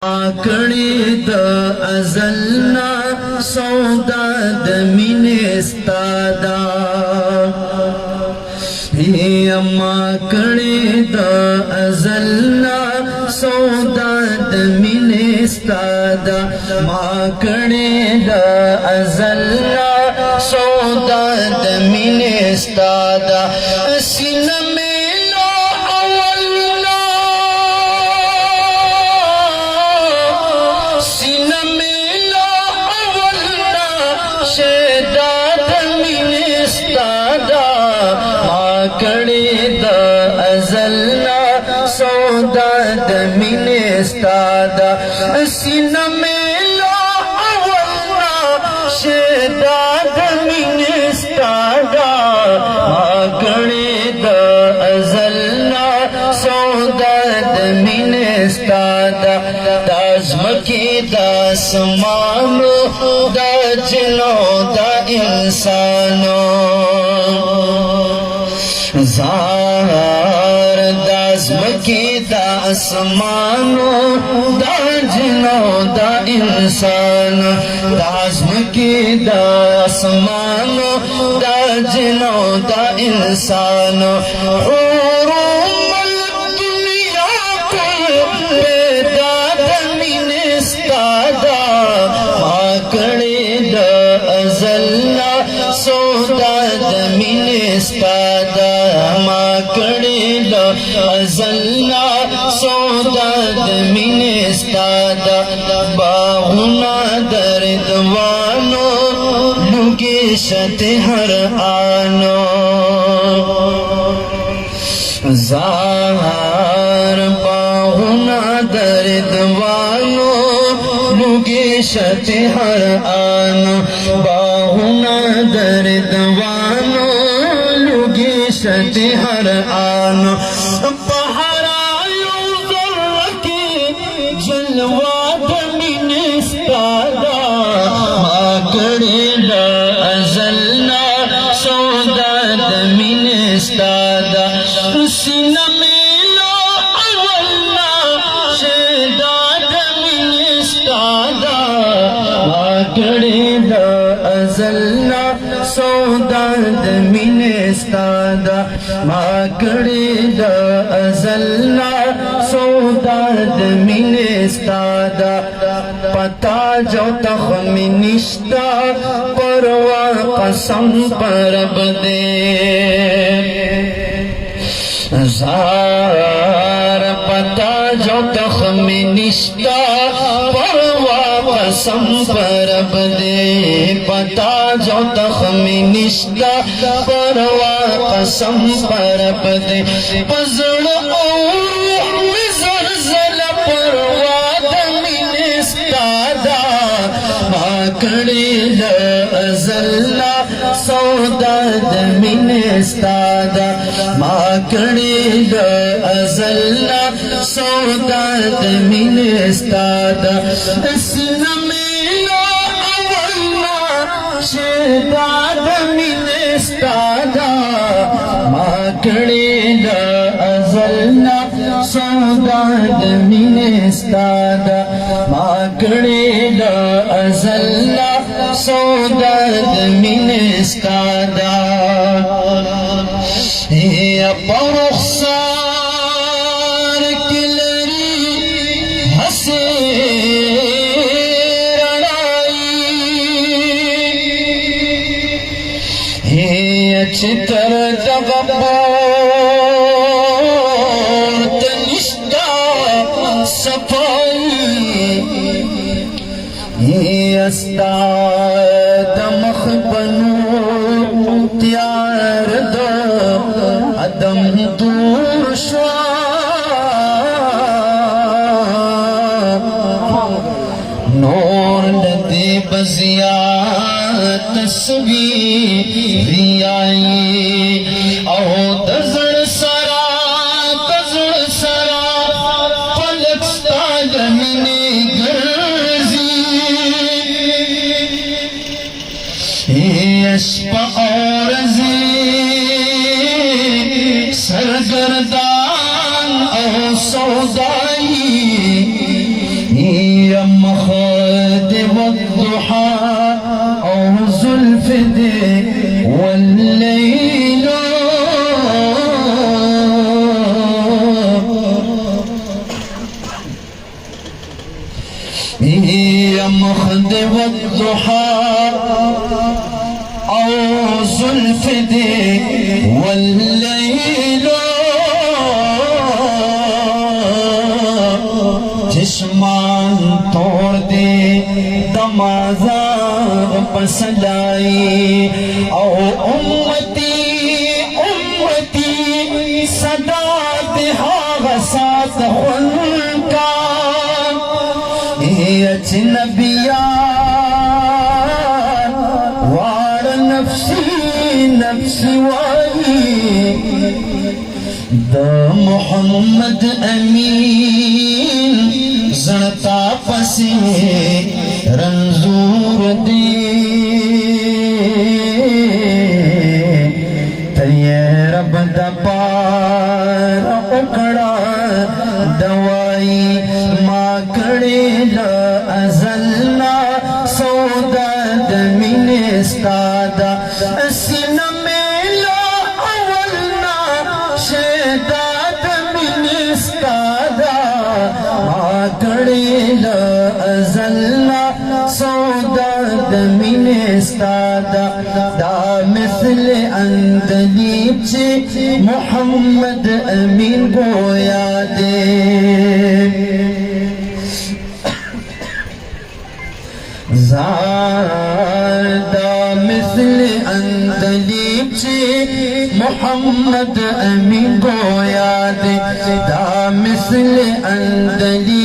کړي د ازلنا سودا د مینې ستادا ما کړي د ازلنا سودا د مینې ستادا ما کړي د ازلنا سودا د مینې ستادا سینه کړي د ازلنا سودا د مینې ستادا سینه مې لا اولنا شدا د مینې ستادا ما کړي د ازلنا سودا د مینې ستادا د ځمکې د اسمانو د جنو د انسانو زار دازمکی دا اسمانو دا جنو دا انسان دازمکی دا اسمانو دا جنو دا انسان حروم الدنیا پر پیدا دمین استادا ما کڑی دا ازلنا سودا دمین استادا ما کړي د ازلنا سودا د مینې ستادا باغونه دردوانو لوګي شت هر آنو زار باغونه دردوانو لوګي شت هر آنو باغونه دردوانو شتی هر آن پہرایو ذرکی جلوہ دمین استادا ما کڑی دا ازلنا سودا دمین استادا سینہ میلو اولنا شیدا دمین استادا ما کڑی دا ازلنا سودا دمین استادا ما کړي د ازلنا سودا د مینې استادا پتا جو تخمی نشتا پروا قسم پرب دے زار پتا جو تخمی نشتا پروا قسم پرب دے پتا جو تخمی نشتا پروا قسم پرب دے پزڑ اور مزرزل پروا دمین استادا ما کڑی د ازلنا سودا دمین استادا ما کڑی د ازلنا سودا دمین استادا سینہ میلا اولنا شدا دمین استادا ما کړي د ازلنا سودا دمین استادا ما کړي د ازلنا سودا دمین استادا یا پرخسار کلری حسے چتر دغبور تنشتا صفائی استا دمخ بنو تیار دو عدم دور شوا نور ندی بزیات تصویر او دزړ سرا پلک ستا د مینې ګرځي شپه او ورځې سرګردان او سودائی يا مخد والضحى أو زلف دي والليل يا مخد والضحى أو زلف دي والليل جسمان توڑ دے دمازاغ پسلائی او امتی امتی صدا دہا غسات خلقا اجنبیان وار نفسی نفسی وائی دا محمد امین زنتا پسی رنزور دی تیے رب دا پار اکڑا دوائی ما کڑی لا ازلنا سودا دمین استادا سینہ میں لا اولنا شیدہ دمین استادا ما کڑی لا ازلنا سودا دمین استادا دا مثل اندلیب چی محمد امین گویا دے زادا مثل اندلیب چی محمد امین گویا دے دا مثل اندلیب